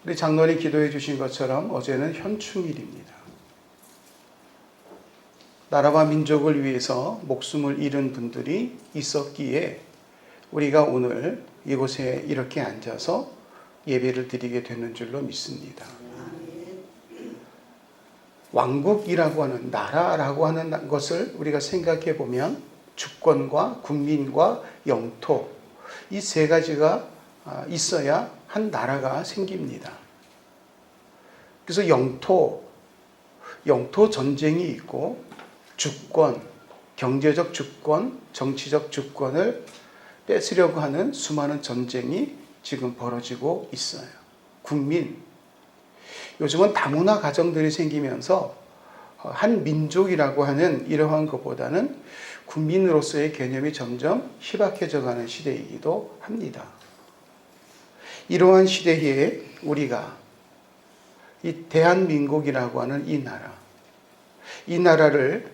우리 장로님 기도해 주신 것처럼 어제는 현충일입니다. 나라와 민족을 위해서 목숨을 잃은 분들이 있었기에 우리가 오늘 이곳에 이렇게 앉아서 예배를 드리게 되는 줄로 믿습니다. 왕국이라고 하는, 나라라고 하는 것을 우리가 생각해 보면 주권과 국민과 영토, 이 세 가지가 있어야 한 나라가 생깁니다. 그래서 영토 전쟁이 있고, 주권, 경제적 주권, 정치적 주권을 뺏으려고 하는 수많은 전쟁이 지금 벌어지고 있어요. 국민, 요즘은 다문화 가정들이 생기면서 한 민족이라고 하는 이러한 것보다는 국민으로서의 개념이 점점 희박해져 가는 시대이기도 합니다. 이러한 시대에 우리가 이 대한민국이라고 하는 이 나라를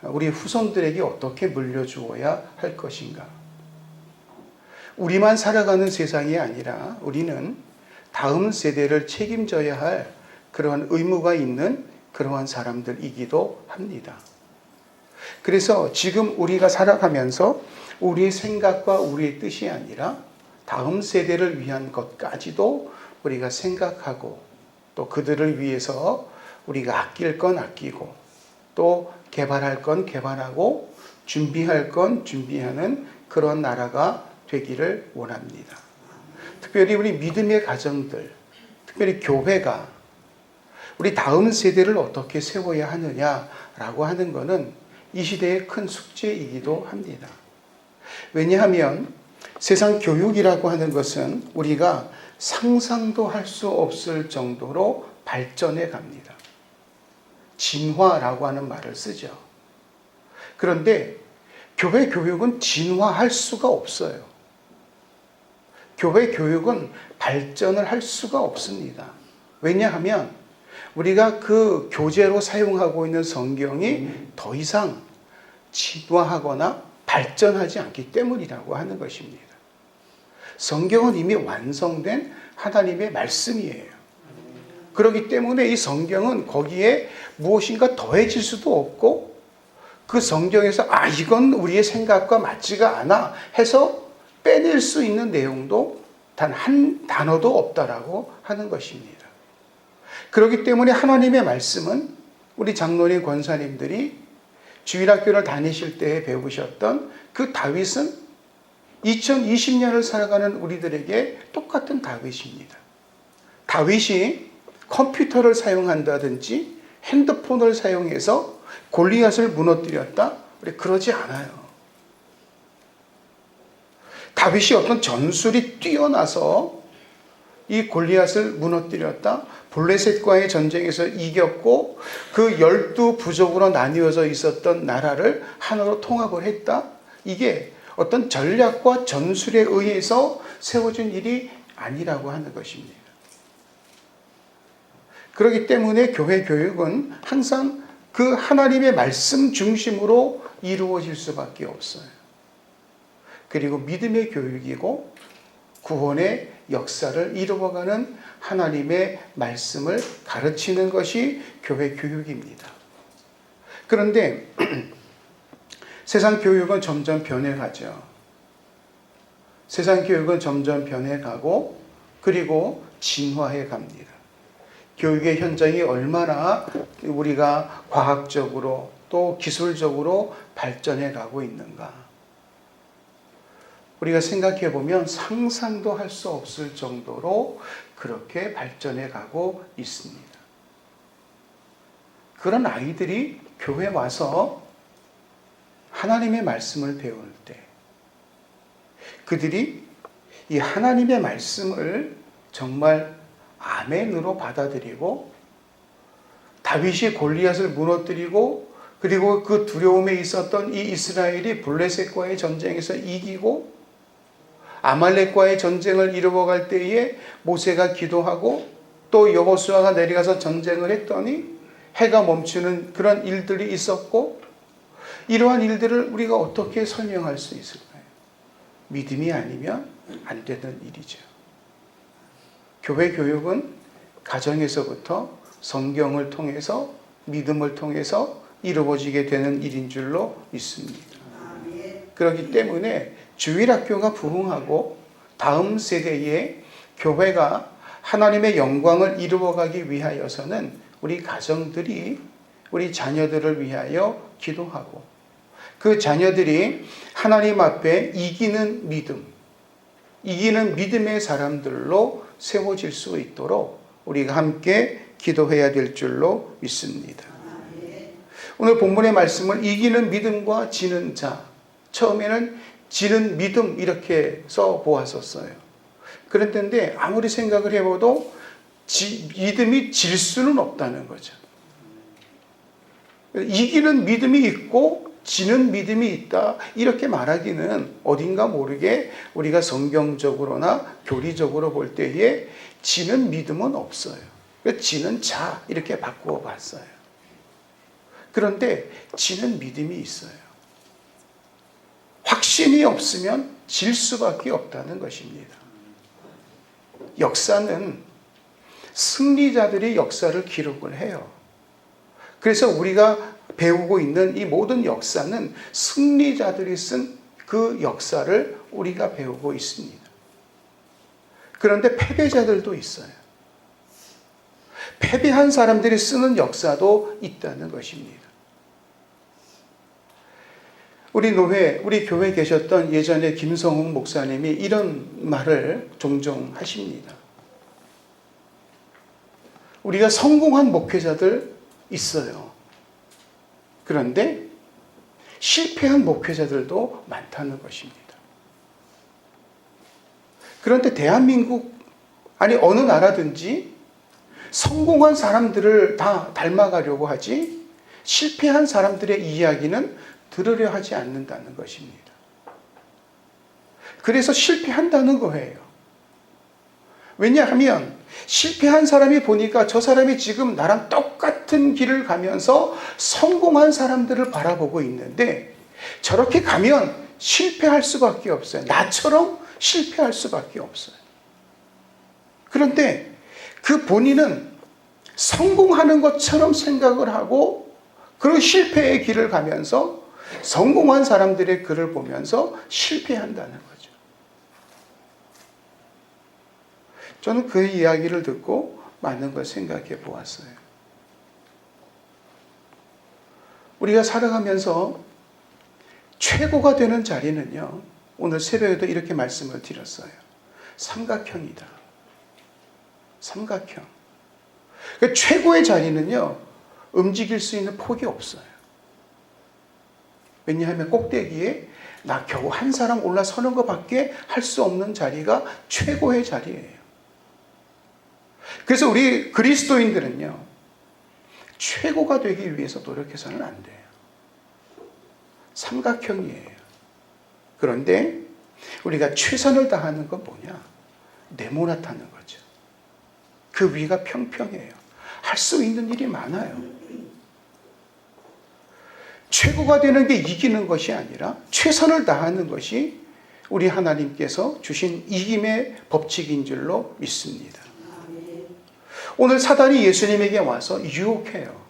우리 후손들에게 어떻게 물려주어야 할 것인가? 우리만 살아가는 세상이 아니라 우리는 다음 세대를 책임져야 할 그러한 의무가 있는 그러한 사람들이기도 합니다. 그래서 지금 우리가 살아가면서 우리의 생각과 우리의 뜻이 아니라 다음 세대를 위한 것까지도 우리가 생각하고, 또 그들을 위해서 우리가 아낄 건 아끼고, 또 개발할 건 개발하고, 준비할 건 준비하는 그런 나라가 되기를 원합니다. 특별히 우리 믿음의 가정들, 특별히 교회가 우리 다음 세대를 어떻게 세워야 하느냐라고 하는 것은 이 시대의 큰 숙제이기도 합니다. 왜냐하면 세상 교육이라고 하는 것은 우리가 상상도 할 수 없을 정도로 발전해 갑니다. 진화라고 하는 말을 쓰죠. 그런데 교회 교육은 진화할 수가 없어요. 교회 교육은 발전을 할 수가 없습니다. 왜냐하면 우리가 그 교재로 사용하고 있는 성경이 더 이상 진화하거나 발전하지 않기 때문이라고 하는 것입니다. 성경은 이미 완성된 하나님의 말씀이에요. 그렇기 때문에 이 성경은 거기에 무엇인가 더해질 수도 없고, 그 성경에서 이건 우리의 생각과 맞지가 않아 해서 빼낼 수 있는 내용도 단 한 단어도 없다라고 하는 것입니다. 그렇기 때문에 하나님의 말씀은 우리 장로님 권사님들이 주일학교를 다니실 때 배우셨던 그 다윗은 2020년을 살아가는 우리들에게 똑같은 다윗입니다. 다윗이 컴퓨터를 사용한다든지 핸드폰을 사용해서 골리앗을 무너뜨렸다? 우리 그러지 않아요. 다윗이 어떤 전술이 뛰어나서 이 골리앗을 무너뜨렸다? 블레셋과의 전쟁에서 이겼고 그 12부족으로 나뉘어져 있었던 나라를 하나로 통합을 했다? 이게 어떤 전략과 전술에 의해서 세워진 일이 아니라고 하는 것입니다. 그렇기 때문에 교회 교육은 항상 그 하나님의 말씀 중심으로 이루어질 수밖에 없어요. 그리고 믿음의 교육이고 구원의 역사를 이루어가는 하나님의 말씀을 가르치는 것이 교회 교육입니다. 그런데 세상 교육은 점점 변해가죠. 세상 교육은 점점 변해가고 그리고 진화해 갑니다. 교육의 현장이 얼마나 우리가 과학적으로 또 기술적으로 발전해 가고 있는가. 우리가 생각해 보면 상상도 할 수 없을 정도로 그렇게 발전해 가고 있습니다. 그런 아이들이 교회 와서 하나님의 말씀을 배울 때 그들이 이 하나님의 말씀을 정말 아멘으로 받아들이고 다윗이 골리앗을 무너뜨리고 그리고 그 두려움에 있었던 이 이스라엘이 블레셋과의 전쟁에서 이기고 아말렉과의 전쟁을 이루어갈 때에 모세가 기도하고 또 여호수아가 내려가서 전쟁을 했더니 해가 멈추는 그런 일들이 있었고 이러한 일들을 우리가 어떻게 설명할 수 있을까요? 믿음이 아니면 안 되는 일이죠. 교회 교육은 가정에서부터 성경을 통해서 믿음을 통해서 이루어지게 되는 일인 줄로 믿습니다. 그렇기 때문에 주일학교가 부흥하고 다음 세대의 교회가 하나님의 영광을 이루어가기 위하여서는 우리 가정들이 우리 자녀들을 위하여 기도하고 그 자녀들이 하나님 앞에 이기는 믿음의 사람들로 세워질 수 있도록 우리가 함께 기도해야 될 줄로 믿습니다. 오늘 본문의 말씀을 이기는 믿음과 지는 자, 처음에는 지는 믿음 이렇게 써 보았었어요. 그런데 아무리 생각을 해봐도 믿음이 질 수는 없다는 거죠. 이기는 믿음이 있고 지는 믿음이 있다 이렇게 말하기는 어딘가 모르게 우리가 성경적으로나 교리적으로 볼 때에 지는 믿음은 없어요. 지는 자 이렇게 바꾸어 봤어요. 그런데 지는 믿음이 있어요. 확신이 없으면 질 수밖에 없다는 것입니다. 역사는 승리자들이 역사를 기록을 해요. 그래서 우리가 배우고 있는 이 모든 역사는 승리자들이 쓴 그 역사를 우리가 배우고 있습니다. 그런데 패배자들도 있어요. 패배한 사람들이 쓰는 역사도 있다는 것입니다. 우리 교회에 계셨던 예전에 김성웅 목사님이 이런 말을 종종 하십니다. 우리가 성공한 목회자들 있어요. 그런데 실패한 목회자들도 많다는 것입니다. 그런데 대한민국, 아니 어느 나라든지 성공한 사람들을 다 닮아가려고 하지 실패한 사람들의 이야기는 들으려 하지 않는다는 것입니다. 그래서 실패한다는 거예요. 왜냐하면 실패한 사람이 보니까 저 사람이 지금 나랑 똑같은 길을 가면서 성공한 사람들을 바라보고 있는데 저렇게 가면 실패할 수밖에 없어요. 나처럼 실패할 수밖에 없어요. 그런데 그 본인은 성공하는 것처럼 생각을 하고 그런 실패의 길을 가면서 성공한 사람들의 글을 보면서 실패한다는 거죠. 저는 그 이야기를 듣고 많은 걸 생각해 보았어요. 우리가 살아가면서 최고가 되는 자리는요, 오늘 새벽에도 이렇게 말씀을 드렸어요. 삼각형이다. 삼각형. 그러니까 최고의 자리는요, 움직일 수 있는 폭이 없어요. 왜냐하면 꼭대기에 나 겨우 한 사람 올라서는 것밖에 할 수 없는 자리가 최고의 자리예요. 그래서 우리 그리스도인들은요, 최고가 되기 위해서 노력해서는 안 돼요. 삼각형이에요. 그런데 우리가 최선을 다하는 건 뭐냐? 네모나타는 거죠. 그 위가 평평해요. 할 수 있는 일이 많아요. 최고가 되는 게 이기는 것이 아니라 최선을 다하는 것이 우리 하나님께서 주신 이김의 법칙인 줄로 믿습니다. 오늘 사단이 예수님에게 와서 유혹해요.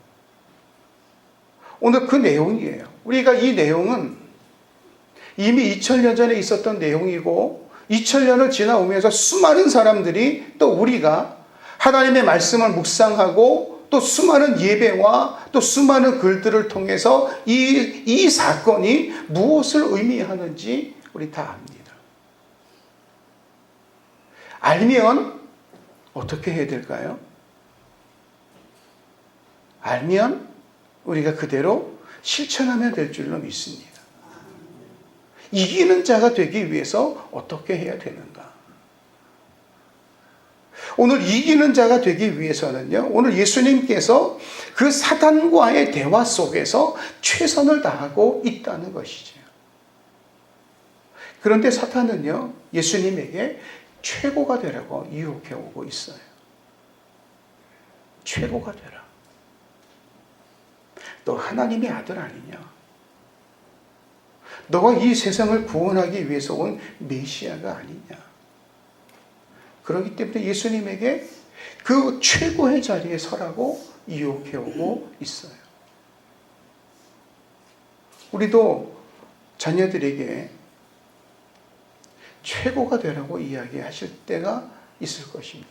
오늘 그 내용이에요. 우리가 이 내용은 이미 2000년 전에 있었던 내용이고 2000년을 지나오면서 수많은 사람들이 또 우리가 하나님의 말씀을 묵상하고 또 수많은 예배와 또 수많은 글들을 통해서 이 사건이 무엇을 의미하는지 우리 다 압니다. 알면 어떻게 해야 될까요? 알면 우리가 그대로 실천하면 될 줄로 믿습니다. 이기는 자가 되기 위해서 어떻게 해야 되는가? 오늘 이기는 자가 되기 위해서는요, 오늘 예수님께서 그 사단과의 대화 속에서 최선을 다하고 있다는 것이죠. 그런데 사탄은요, 예수님에게 최고가 되라고 유혹해 오고 있어요. 최고가 되라. 너 하나님의 아들 아니냐? 너가 이 세상을 구원하기 위해서 온 메시아가 아니냐? 그렇기 때문에 예수님에게 그 최고의 자리에 서라고 유혹해오고 있어요. 우리도 자녀들에게 최고가 되라고 이야기하실 때가 있을 것입니다.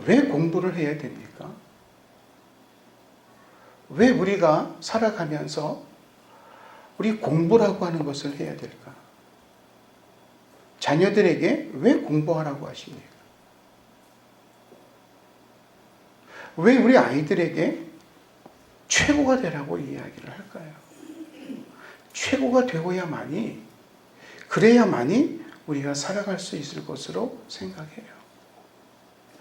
왜 공부를 해야 됩니까? 왜 우리가 살아가면서 우리 공부라고 하는 것을 해야 될까? 자녀들에게 왜 공부하라고 하십니까? 왜 우리 아이들에게 최고가 되라고 이야기를 할까요? 최고가 되어야만이, 그래야만이 우리가 살아갈 수 있을 것으로 생각해요.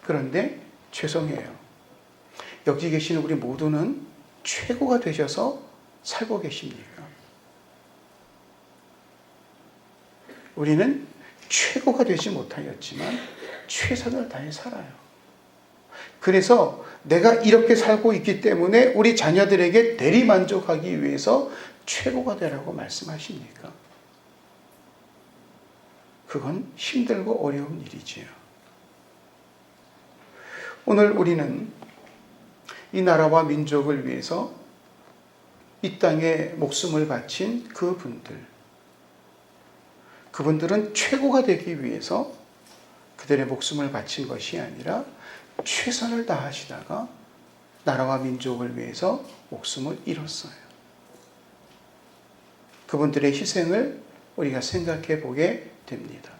그런데 죄송해요. 여기 계신 우리 모두는 최고가 되셔서 살고 계십니까? 우리는 최고가 되지 못하였지만 최선을 다해 살아요. 그래서 내가 이렇게 살고 있기 때문에 우리 자녀들에게 대리만족하기 위해서 최고가 되라고 말씀하십니까? 그건 힘들고 어려운 일이지요. 오늘 우리는 이 나라와 민족을 위해서 이 땅에 목숨을 바친 그분들은 최고가 되기 위해서 그들의 목숨을 바친 것이 아니라 최선을 다하시다가 나라와 민족을 위해서 목숨을 잃었어요. 그분들의 희생을 우리가 생각해 보게 됩니다.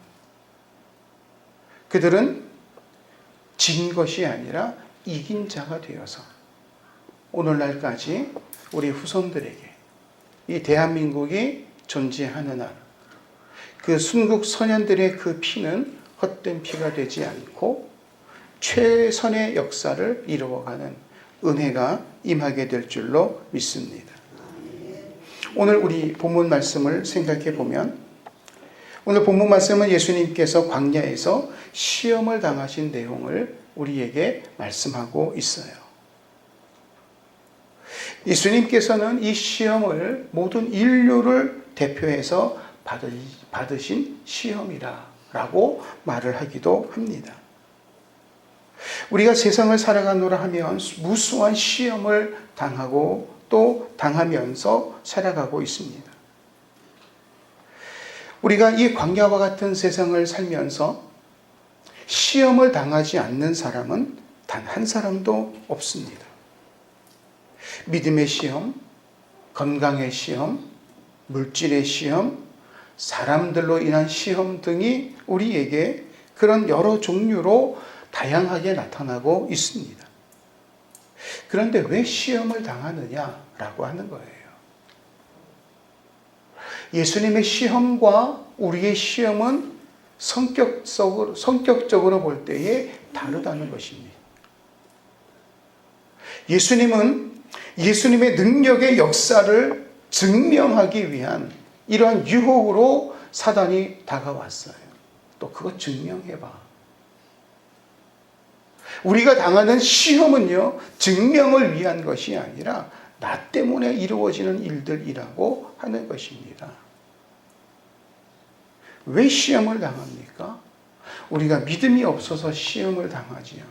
그들은 진 것이 아니라 이긴 자가 되어서 오늘날까지 우리 후손들에게 이 대한민국이 존재하는 한 그 순국 선현들의 그 피는 헛된 피가 되지 않고 최선의 역사를 이루어가는 은혜가 임하게 될 줄로 믿습니다. 오늘 우리 본문 말씀을 생각해 보면, 오늘 본문 말씀은 예수님께서 광야에서 시험을 당하신 내용을 우리에게 말씀하고 있어요. 예수님께서는 이 시험을 모든 인류를 대표해서 받으신 시험이라고 말을 하기도 합니다. 우리가 세상을 살아가노라 하면 무수한 시험을 당하고 또 당하면서 살아가고 있습니다. 우리가 이 광야와 같은 세상을 살면서 시험을 당하지 않는 사람은 단 한 사람도 없습니다. 믿음의 시험, 건강의 시험, 물질의 시험, 사람들로 인한 시험 등이 우리에게 그런 여러 종류로 다양하게 나타나고 있습니다. 그런데 왜 시험을 당하느냐라고 하는 거예요. 예수님의 시험과 우리의 시험은 성격적으로 볼 때에 다르다는 것입니다. 예수님은 예수님의 능력의 역사를 증명하기 위한 이러한 유혹으로 사단이 다가왔어요. 또 그거 증명해봐. 우리가 당하는 시험은요, 증명을 위한 것이 아니라 나 때문에 이루어지는 일들이라고 하는 것입니다. 왜 시험을 당합니까? 우리가 믿음이 없어서 시험을 당하지요.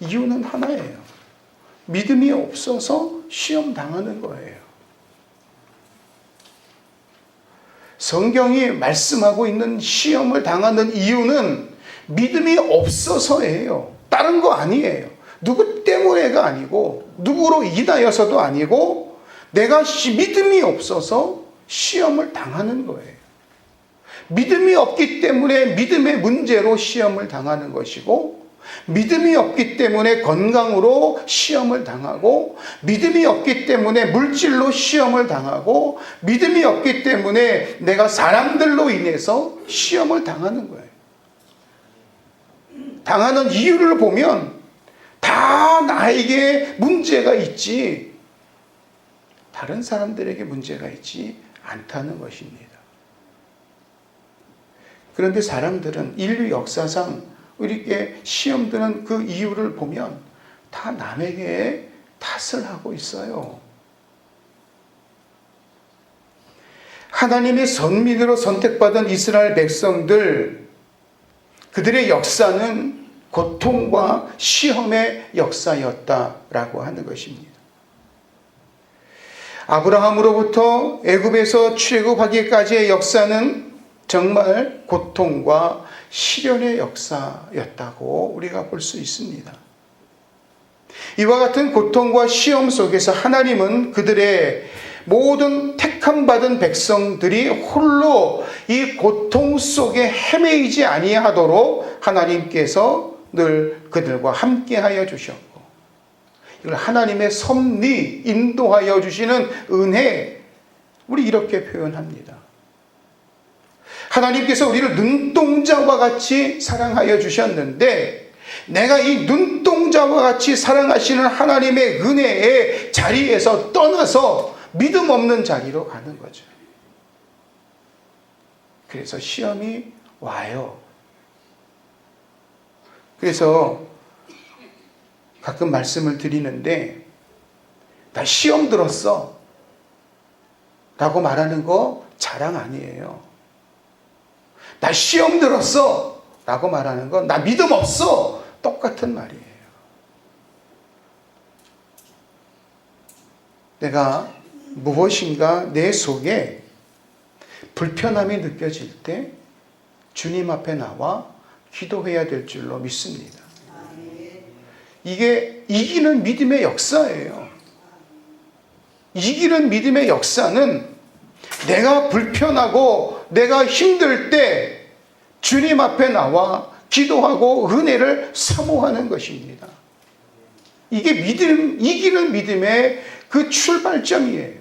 이유는 하나예요. 믿음이 없어서 시험 당하는 거예요. 성경이 말씀하고 있는 시험을 당하는 이유는 믿음이 없어서예요. 다른 거 아니에요. 누구 때문에가 아니고 누구로 인하여서도 아니고 내가 믿음이 없어서 시험을 당하는 거예요. 믿음이 없기 때문에 믿음의 문제로 시험을 당하는 것이고, 믿음이 없기 때문에 건강으로 시험을 당하고, 믿음이 없기 때문에 물질로 시험을 당하고, 믿음이 없기 때문에 내가 사람들로 인해서 시험을 당하는 거예요. 당하는 이유를 보면 다 나에게 문제가 있지 다른 사람들에게 문제가 있지 않다는 것입니다. 그런데 사람들은 인류 역사상 우리에게 시험 드는 그 이유를 보면 다 남에게 탓을 하고 있어요. 하나님의 선민으로 선택받은 이스라엘 백성들, 그들의 역사는 고통과 시험의 역사였다라고 하는 것입니다. 아브라함으로부터 애굽에서 출애굽하기까지의 역사는 정말 고통과 시련의 역사였다고 우리가 볼 수 있습니다. 이와 같은 고통과 시험 속에서 하나님은 그들의 모든 택함받은 백성들이 홀로 이 고통 속에 헤매이지 아니하도록 하나님께서 늘 그들과 함께하여 주셨고, 이걸 하나님의 섭리, 인도하여 주시는 은혜, 우리 이렇게 표현합니다. 하나님께서 우리를 눈동자와 같이 사랑하여 주셨는데, 내가 이 눈동자와 같이 사랑하시는 하나님의 은혜의 자리에서 떠나서 믿음 없는 자리로 가는 거죠. 그래서 시험이 와요. 그래서 가끔 말씀을 드리는데, 나 시험 들었어 라고 말하는 거 자랑 아니에요. 나 시험 들었어 라고 말하는 건 나 믿음 없어, 똑같은 말이에요. 내가 무엇인가 내 속에 불편함이 느껴질 때 주님 앞에 나와 기도해야 될 줄로 믿습니다. 이게 이기는 믿음의 역사예요. 이기는 믿음의 역사는 내가 불편하고 내가 힘들 때 주님 앞에 나와 기도하고 은혜를 사모하는 것입니다. 이게 이기는 믿음의 그 출발점이에요.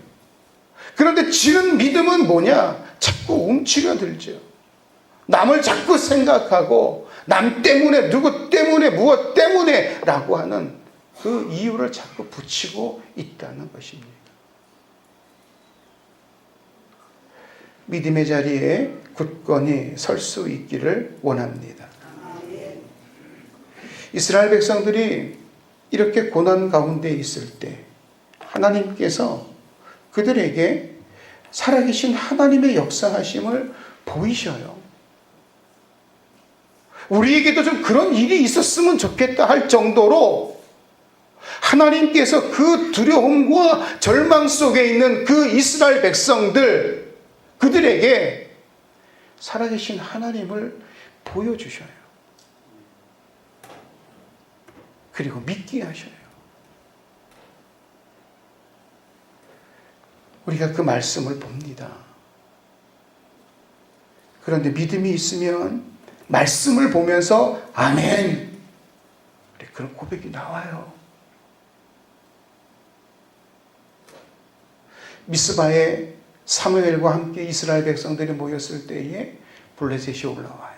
그런데 지는 믿음은 뭐냐? 자꾸 움츠려들죠. 남을 자꾸 생각하고 남 때문에, 누구 때문에, 무엇 때문에 라고 하는 그 이유를 자꾸 붙이고 있다는 것입니다. 믿음의 자리에 굳건히 설 수 있기를 원합니다. 이스라엘 백성들이 이렇게 고난 가운데 있을 때 하나님께서 그들에게 살아계신 하나님의 역사하심을 보이셔요. 우리에게도 좀 그런 일이 있었으면 좋겠다 할 정도로 하나님께서 그 두려움과 절망 속에 있는 그 이스라엘 백성들, 그들에게 살아계신 하나님을 보여주셔요. 그리고 믿게 하셔요. 우리가 그 말씀을 봅니다. 그런데 믿음이 있으면 말씀을 보면서 아멘, 그런 고백이 나와요. 미스바에 사무엘과 함께 이스라엘 백성들이 모였을 때에 블레셋이 올라와요.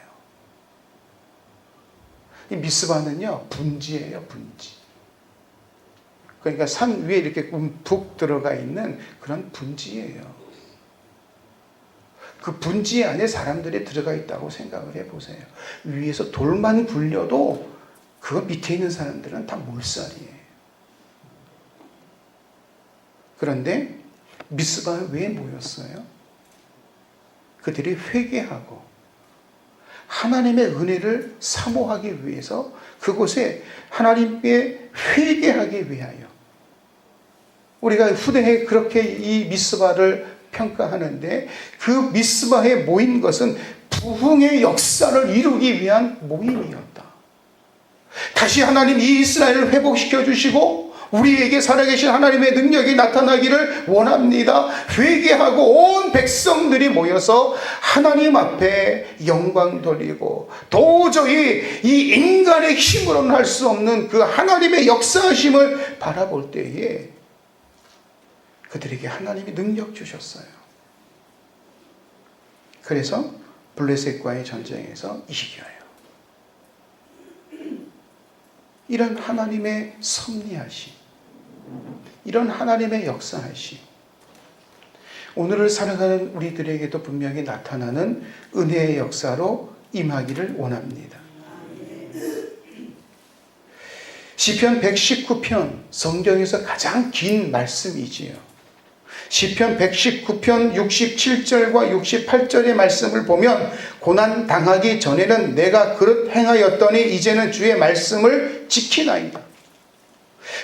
이 미스바는요, 분지예요, 분지. 그러니까 산 위에 이렇게 움푹 들어가 있는 그런 분지예요. 그 분지 안에 사람들이 들어가 있다고 생각을 해보세요. 위에서 돌만 굴려도 그 밑에 있는 사람들은 다 몰살이에요. 그런데 미스바에 왜 모였어요? 그들이 회개하고 하나님의 은혜를 사모하기 위해서 그곳에 하나님께 회개하기 위하여. 우리가 후대에 그렇게 이 미스바를 평가하는데, 그 미스바에 모인 것은 부흥의 역사를 이루기 위한 모임이었다. 다시 하나님 이 이스라엘을 회복시켜 주시고 우리에게 살아계신 하나님의 능력이 나타나기를 원합니다. 회개하고 온 백성들이 모여서 하나님 앞에 영광 돌리고, 도저히 이 인간의 힘으로는 할 수 없는 그 하나님의 역사하심을 바라볼 때에 그들에게 하나님이 능력 주셨어요. 그래서 블레셋과의 전쟁에서 이겨요. 이런 하나님의 섭리하심, 이런 하나님의 역사하심, 오늘을 살아가는 우리들에게도 분명히 나타나는 은혜의 역사로 임하기를 원합니다. 시편 119편, 성경에서 가장 긴 말씀이지요. 시편 119편 67절과 68절의 말씀을 보면 고난 당하기 전에는 내가 그릇 행하였더니 이제는 주의 말씀을 지키나이다.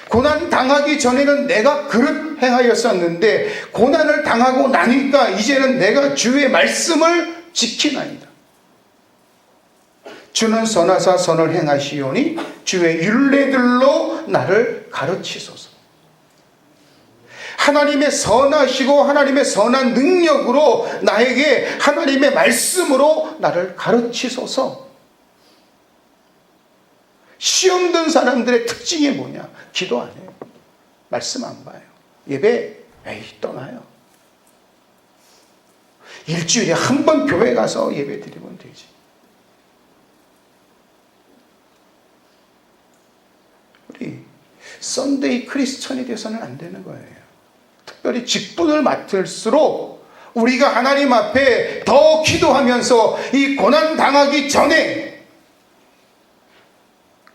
고난 당하기 전에는 내가 그릇 행하였었는데 고난을 당하고 나니까 이제는 내가 주의 말씀을 지키나이다. 주는 선하사 선을 행하시오니 주의 율례들로 나를 가르치소서. 하나님의 선하시고 하나님의 선한 능력으로 나에게 하나님의 말씀으로 나를 가르치소서. 시험 든 사람들의 특징이 뭐냐? 기도 안 해요. 말씀 안 봐요. 예배 떠나요. 일주일에 한 번 교회 가서 예배 드리면 되지. 우리 썬데이 크리스천이 돼서는 안 되는 거예요. 특별히 직분을 맡을수록 우리가 하나님 앞에 더 기도하면서 이 고난 당하기 전에,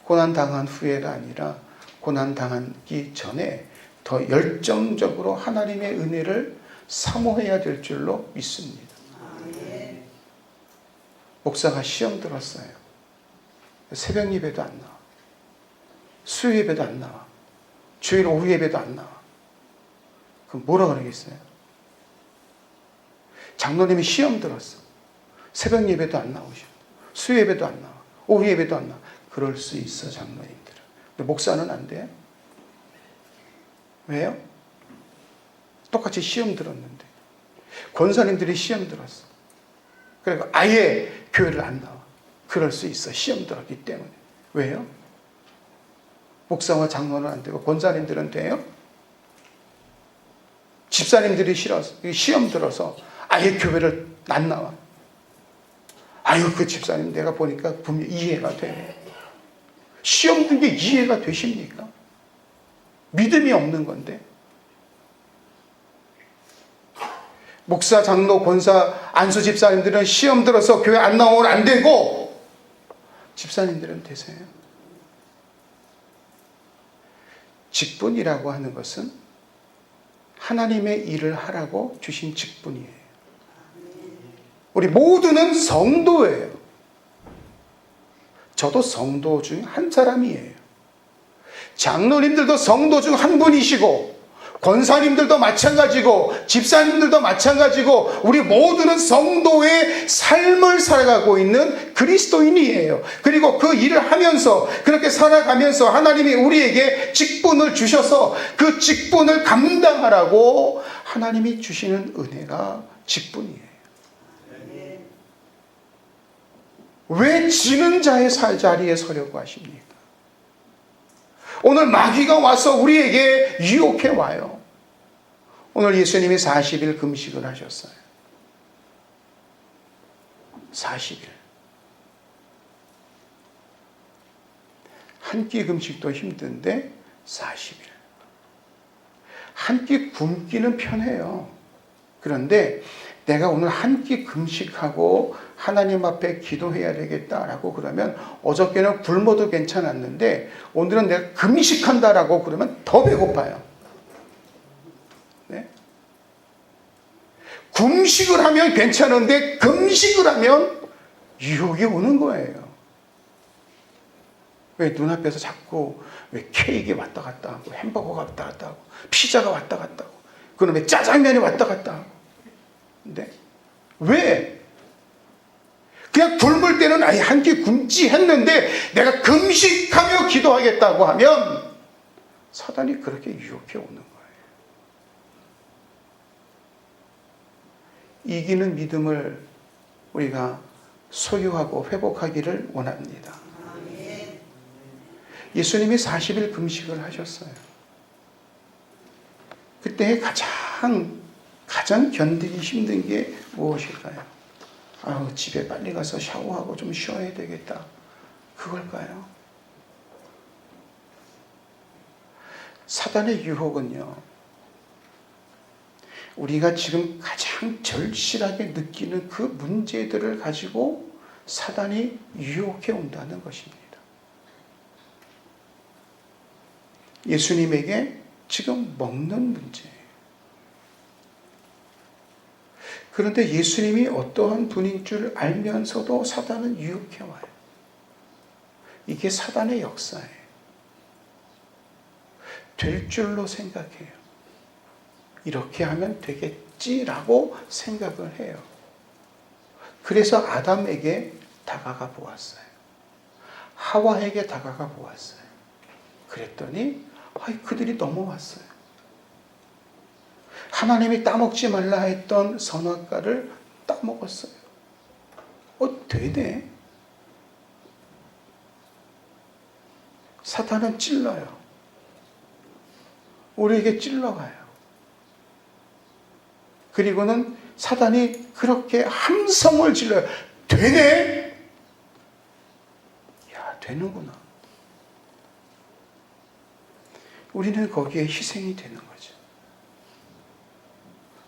고난 당한 후에가 아니라 고난 당하기 전에 더 열정적으로 하나님의 은혜를 사모해야 될 줄로 믿습니다. 목사가 시험 들었어요. 새벽 예배도 안 나와. 수요 예배도 안 나와. 주일 오후 예배도 안 나와. 그럼 뭐라 그러겠어요? 장로님이 시험 들었어. 새벽 예배도 안 나오셔. 수요 예배도 안 나와. 오후 예배도 안 나와. 그럴 수 있어, 장로님들은. 근데 목사는 안 돼요? 왜요? 똑같이 시험 들었는데. 권사님들이 시험 들었어. 그리고 아예 교회를 안 나와. 그럴 수 있어. 시험 들었기 때문에. 왜요? 목사와 장로는 안 되고 권사님들은 돼요? 집사님들이 시험 들어서 아예 교회를 안 나와. 아유, 그 집사님 내가 보니까 분명히 이해가 돼. 시험 든 게 이해가 되십니까? 믿음이 없는 건데. 목사, 장로, 권사, 안수 집사님들은 시험 들어서 교회 안 나오면 안 되고 집사님들은 되세요. 직분이라고 하는 것은 하나님의 일을 하라고 주신 직분이에요. 우리 모두는 성도예요. 저도 성도 중 한 사람이에요. 장로님들도 성도 중 한 분이시고 권사님들도 마찬가지고 집사님들도 마찬가지고 우리 모두는 성도의 삶을 살아가고 있는 그리스도인이에요. 그리고 그 일을 하면서 그렇게 살아가면서 하나님이 우리에게 직분을 주셔서 그 직분을 감당하라고 하나님이 주시는 은혜가 직분이에요. 왜 지는 자의 자리에 서려고 하십니까? 오늘 마귀가 와서 우리에게 유혹해 와요. 오늘 예수님이 40일 금식을 하셨어요. 40일. 한 끼 금식도 힘든데 40일. 한 끼 굶기는 편해요. 그런데 내가 오늘 한 끼 금식하고 하나님 앞에 기도해야 되겠다라고 그러면 어저께는 굶어도 괜찮았는데 오늘은 내가 금식한다라고 그러면 더 배고파요. 네? 금식을 하면 괜찮은데 금식을 하면 유혹이 오는 거예요. 왜 눈앞에서 자꾸 왜 케이크 왔다 갔다 하고 햄버거가 왔다 갔다 하고 피자가 왔다 갔다 하고 그놈의 짜장면이 왔다 갔다 하고. 근데 왜? 그냥 굶을 때는 아예 한 끼 굶지 했는데 내가 금식하며 기도하겠다고 하면 사단이 그렇게 유혹해 오는 거예요. 이기는 믿음을 우리가 소유하고 회복하기를 원합니다. 예수님이 40일 금식을 하셨어요. 그때 가장 견디기 힘든 게 무엇일까요? 아유, 집에 빨리 가서 샤워하고 좀 쉬어야 되겠다. 그걸까요? 사단의 유혹은요, 우리가 지금 가장 절실하게 느끼는 그 문제들을 가지고 사단이 유혹해 온다는 것입니다. 예수님에게 지금 먹는 문제예요. 그런데 예수님이 어떠한 분인 줄 알면서도 사단은 유혹해 와요. 이게 사단의 역사예요. 될 줄로 생각해요. 이렇게 하면 되겠지라고 생각을 해요. 그래서 아담에게 다가가 보았어요. 하와에게 다가가 보았어요. 그랬더니 그들이 넘어왔어요. 하나님이 따먹지 말라 했던 선악과를 따먹었어요. 되네. 사탄은 찔러요. 우리에게 찔러가요. 그리고는 사단이 그렇게 함성을 질러요. 되네? 야, 되는구나. 우리는 거기에 희생이 되는 거죠.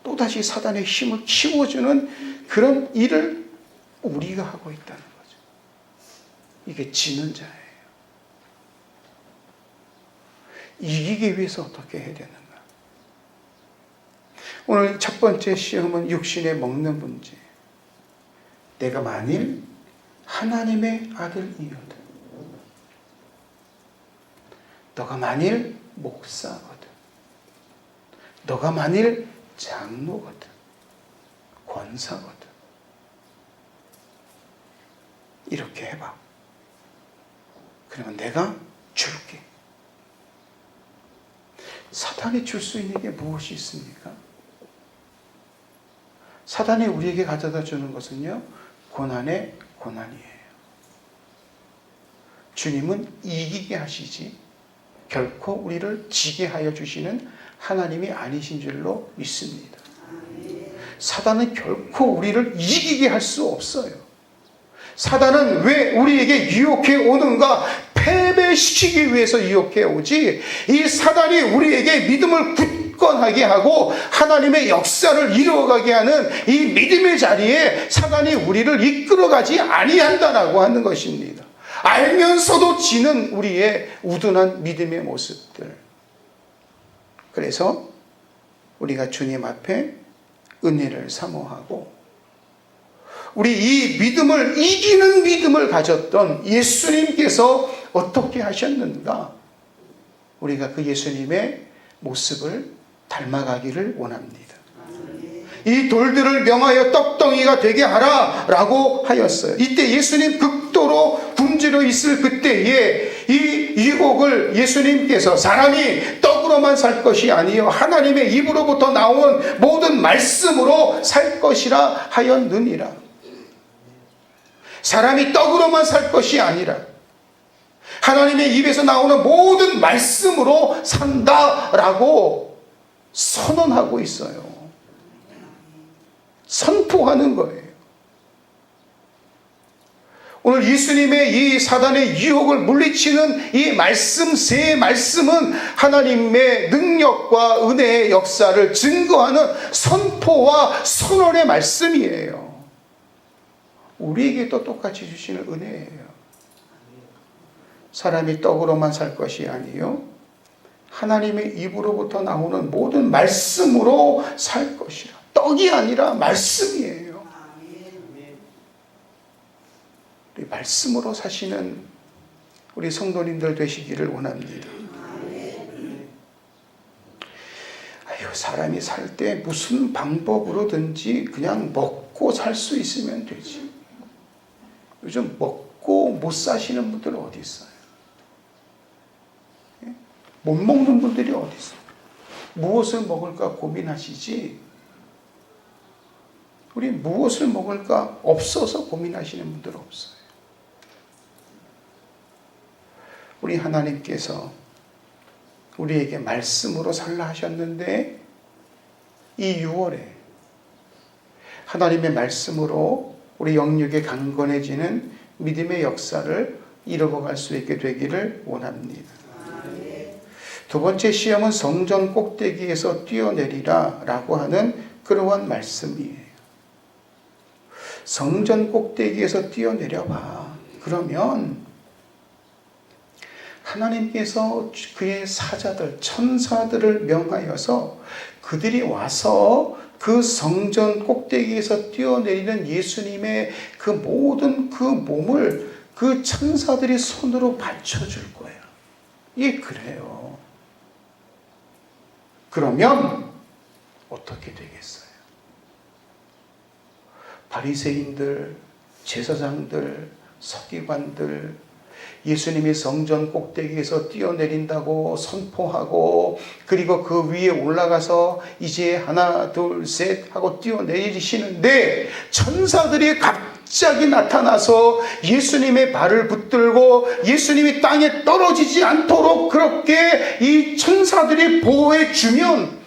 또다시 사단의 힘을 키워주는 그런 일을 우리가 하고 있다는 거죠. 이게 지는 자예요. 이기기 위해서 어떻게 해야 되는가? 오늘 첫 번째 시험은 육신에 먹는 문제. 내가 만일 하나님의 아들이어도, 너가 만일 목사거든, 너가 만일 장로거든, 권사거든, 이렇게 해봐. 그러면 내가 줄게. 사탄이 줄 수 있는 게 무엇이 있습니까? 사탄이 우리에게 가져다 주는 것은요, 고난의 고난이에요. 주님은 이기게 하시지 결코 우리를 지게 하여 주시는 하나님이 아니신 줄로 믿습니다. 사단은 결코 우리를 이기게 할 수 없어요. 사단은 왜 우리에게 유혹해 오는가? 패배시키기 위해서 유혹해 오지, 이 사단이 우리에게 믿음을 굳건하게 하고 하나님의 역사를 이루어가게 하는 이 믿음의 자리에 사단이 우리를 이끌어가지 아니한다라고 하는 것입니다. 알면서도 지는 우리의 우둔한 믿음의 모습들. 그래서 우리가 주님 앞에 은혜를 사모하고, 우리 이 믿음을 이기는 믿음을 가졌던 예수님께서 어떻게 하셨는가? 우리가 그 예수님의 모습을 닮아가기를 원합니다. 이 돌들을 명하여 떡덩이가 되게 하라 라고 하였어요. 이때 예수님 극도로 굶주려 있을 그때에 이 유혹을 예수님께서 사람이 떡으로만 살 것이 아니요 하나님의 입으로부터 나온 모든 말씀으로 살 것이라 하였느니라. 사람이 떡으로만 살 것이 아니라 하나님의 입에서 나오는 모든 말씀으로 산다라고 선언하고 있어요. 선포하는 거예요. 오늘 예수님의 이 사단의 유혹을 물리치는 이 말씀, 세 말씀은 하나님의 능력과 은혜의 역사를 증거하는 선포와 선언의 말씀이에요. 우리에게도 똑같이 주시는 은혜예요. 사람이 떡으로만 살 것이 아니요 하나님의 입으로부터 나오는 모든 말씀으로 살 것이라. 떡이 아니라 말씀이에요. 우리 말씀으로 사시는 우리 성도님들 되시기를 원합니다. 사람이 살 때 무슨 방법으로든지 그냥 먹고 살 수 있으면 되지. 요즘 먹고 못 사시는 분들은 어디 있어요? 못 먹는 분들이 어디 있어요? 무엇을 먹을까 고민하시지, 우리 무엇을 먹을까 없어서 고민하시는 분들은 없어요. 우리 하나님께서 우리에게 말씀으로 살라 하셨는데, 이 6월에 하나님의 말씀으로 우리 영육에 강건해지는 믿음의 역사를 이루어갈 수 있게 되기를 원합니다. 두 번째 시험은 성전 꼭대기에서 뛰어내리라 라고 하는 그러한 말씀이에요. 성전 꼭대기에서 뛰어내려봐. 그러면 하나님께서 그의 사자들, 천사들을 명하여서 그들이 와서 그 성전 꼭대기에서 뛰어내리는 예수님의 그 모든 그 몸을 그 천사들이 손으로 받쳐줄 거예요. 이게 그래요. 그러면 어떻게 되겠어요? 바리새인들, 제사장들, 서기관들, 예수님이 성전 꼭대기에서 뛰어내린다고 선포하고, 그리고 그 위에 올라가서 이제 하나 둘 셋 하고 뛰어내리시는데, 천사들이 갑자기 나타나서 예수님의 발을 붙들고 예수님이 땅에 떨어지지 않도록 그렇게 이 천사들이 보호해 주면,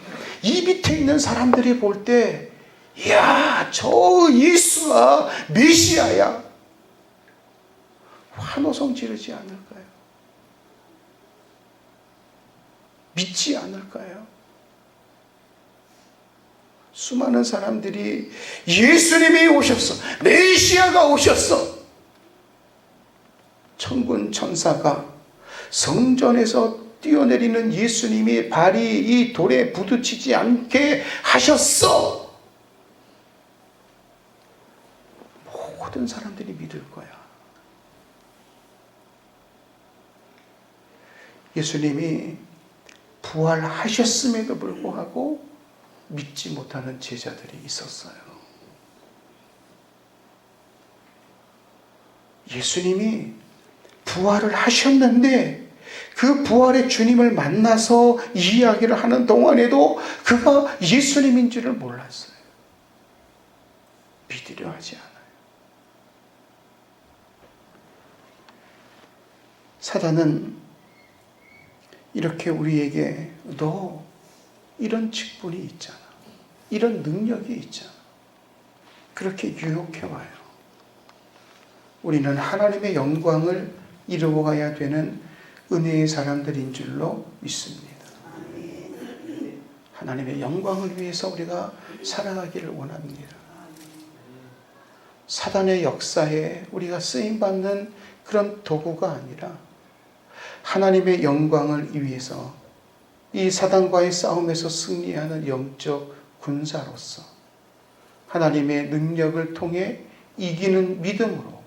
이 밑에 있는 사람들이 볼 때, 이야, 저 예수가 메시아야, 환호성 지르지 않을까요? 믿지 않을까요? 수많은 사람들이 예수님이 오셨어, 메시아가 오셨어, 천군 천사가 성전에서 뛰어내리는 예수님이 발이 이 돌에 부딪히지 않게 하셨어, 모든 사람들이 믿을 거야. 예수님이 부활하셨음에도 불구하고 믿지 못하는 제자들이 있었어요. 예수님이 부활을 하셨는데 그 부활의 주님을 만나서 이야기를 하는 동안에도 그가 예수님인 줄을 몰랐어요. 믿으려 하지 않아요. 사단은 이렇게 우리에게 너 이런 직분이 있잖아, 이런 능력이 있잖아, 그렇게 유혹해와요. 우리는 하나님의 영광을 이루어가야 되는 은혜의 사람들인 줄로 믿습니다. 하나님의 영광을 위해서 우리가 살아가기를 원합니다. 사단의 역사에 우리가 쓰임받는 그런 도구가 아니라 하나님의 영광을 위해서 이 사단과의 싸움에서 승리하는 영적 군사로서 하나님의 능력을 통해 이기는 믿음으로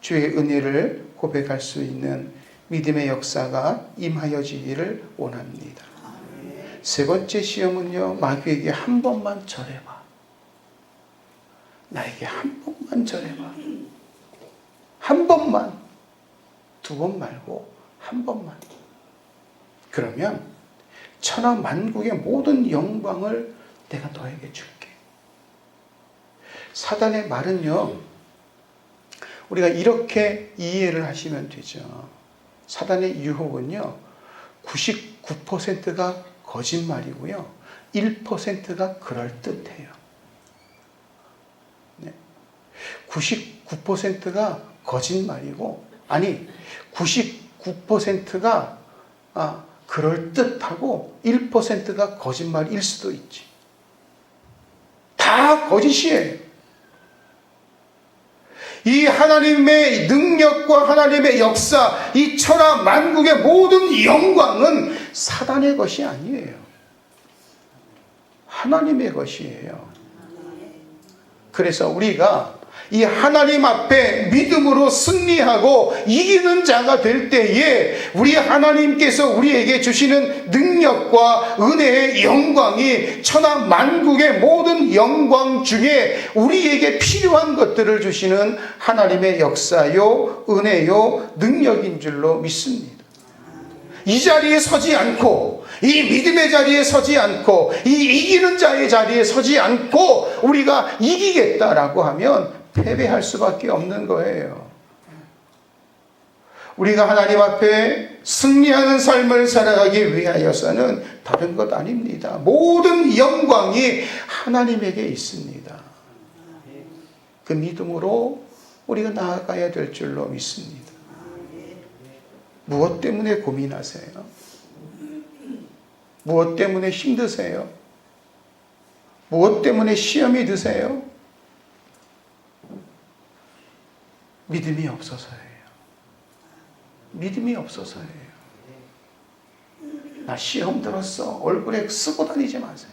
주의 은혜를 고백할 수 있는 믿음의 역사가 임하여지기를 원합니다. 세 번째 시험은요, 마귀에게 한 번만 절해봐. 나에게 한 번만 절해봐. 한 번만. 두 번 말고 한 번만. 그러면 천하 만국의 모든 영광을 내가 너에게 줄게. 사단의 말은요, 우리가 이렇게 이해를 하시면 되죠. 사단의 유혹은요, 99%가 거짓말이고요, 1%가 그럴듯해요. 네. 99%가 거짓말이고, 아니 99%가 그럴듯하고 1%가 거짓말일 수도 있지. 다 거짓이에요. 이 하나님의 능력과 하나님의 역사, 이 천하 만국의 모든 영광은 사단의 것이 아니에요. 하나님의 것이에요. 그래서 우리가 이 하나님 앞에 믿음으로 승리하고 이기는 자가 될 때에 우리 하나님께서 우리에게 주시는 능력과 은혜의 영광이 천하 만국의 모든 영광 중에 우리에게 필요한 것들을 주시는 하나님의 역사요, 은혜요, 능력인 줄로 믿습니다. 이 자리에 서지 않고, 이 믿음의 자리에 서지 않고, 이 이기는 자의 자리에 서지 않고 우리가 이기겠다라고 하면 패배할 수밖에 없는 거예요. 우리가 하나님 앞에 승리하는 삶을 살아가기 위하여서는 다른 것 아닙니다. 모든 영광이 하나님에게 있습니다. 그 믿음으로 우리가 나아가야 될 줄로 믿습니다. 무엇 때문에 고민하세요? 무엇 때문에 힘드세요? 무엇 때문에 시험이 드세요? 믿음이 없어서예요. 믿음이 없어서예요. 나 시험 들었어. 얼굴에 쓰고 다니지 마세요.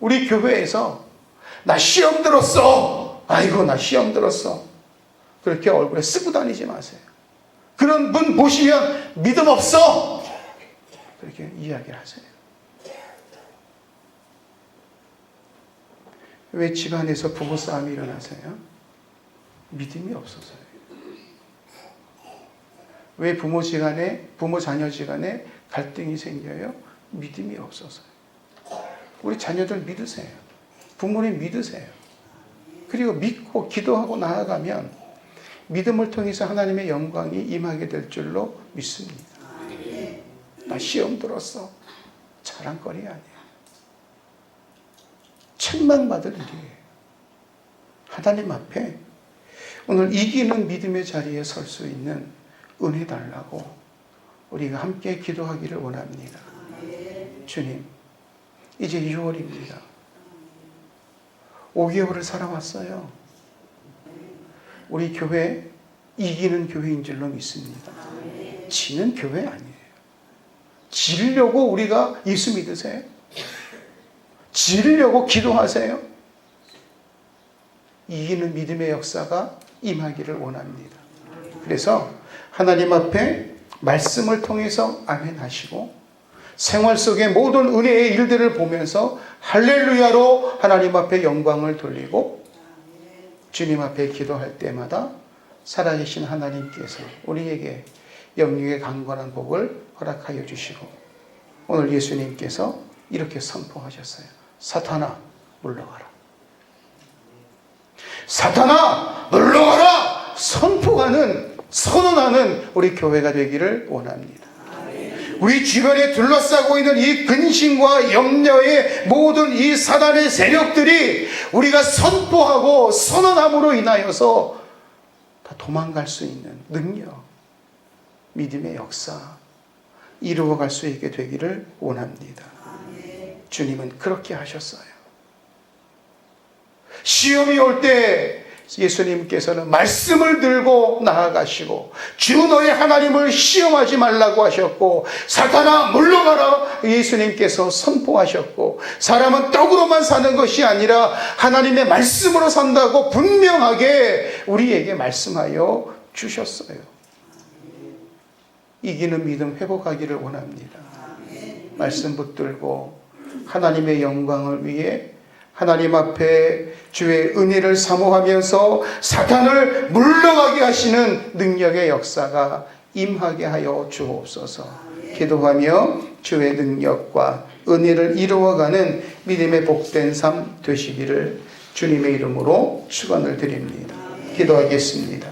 우리 교회에서 나 시험 들었어. 아이고 나 시험 들었어. 그렇게 얼굴에 쓰고 다니지 마세요. 그런 분 보시면 믿음 없어. 그렇게 이야기를 하세요. 왜 집안에서 부부싸움이 일어나세요? 믿음이 없어서요. 왜 부모 자녀지간에 갈등이 생겨요? 믿음이 없어서요. 우리 자녀들 믿으세요. 부모님 믿으세요. 그리고 믿고 기도하고 나아가면 믿음을 통해서 하나님의 영광이 임하게 될 줄로 믿습니다. 나 시험 들었어. 자랑거리 아니야. 책망받을 일이에요. 하나님 앞에 오늘 이기는 믿음의 자리에 설 수 있는 은혜 달라고 우리가 함께 기도하기를 원합니다. 주님, 이제 6월입니다. 5개월을 살아왔어요. 우리 교회 이기는 교회인 줄로 믿습니다. 지는 교회 아니에요. 지려고 우리가 예수 믿으세요? 지려고 기도하세요? 이기는 믿음의 역사가 임하기를 원합니다. 그래서 하나님 앞에 말씀을 통해서 아멘 하시고 생활 속의 모든 은혜의 일들을 보면서 할렐루야로 하나님 앞에 영광을 돌리고 주님 앞에 기도할 때마다 살아계신 하나님께서 우리에게 영육의 강건한 복을 허락하여 주시고 오늘 예수님께서 이렇게 선포하셨어요. 사탄아 물러가라. 사탄아 물러가라. 선언하는 우리 교회가 되기를 원합니다. 우리 주변에 둘러싸고 있는 이 근심과 염려의 모든 이 사단의 세력들이 우리가 선포하고 선언함으로 인하여서 다 도망갈 수 있는 능력, 믿음의 역사 이루어갈 수 있게 되기를 원합니다. 주님은 그렇게 하셨어요. 시험이 올 때 예수님께서는 말씀을 들고 나아가시고 주 너의 하나님을 시험하지 말라고 하셨고 사탄아 물러가라 예수님께서 선포하셨고 사람은 떡으로만 사는 것이 아니라 하나님의 말씀으로 산다고 분명하게 우리에게 말씀하여 주셨어요. 이기는 믿음 회복하기를 원합니다. 말씀 붙들고 하나님의 영광을 위해 하나님 앞에 주의 은혜를 사모하면서 사탄을 물러가게 하시는 능력의 역사가 임하게 하여 주옵소서. 기도하며 주의 능력과 은혜를 이루어가는 믿음의 복된 삶 되시기를 주님의 이름으로 축원을 드립니다. 기도하겠습니다.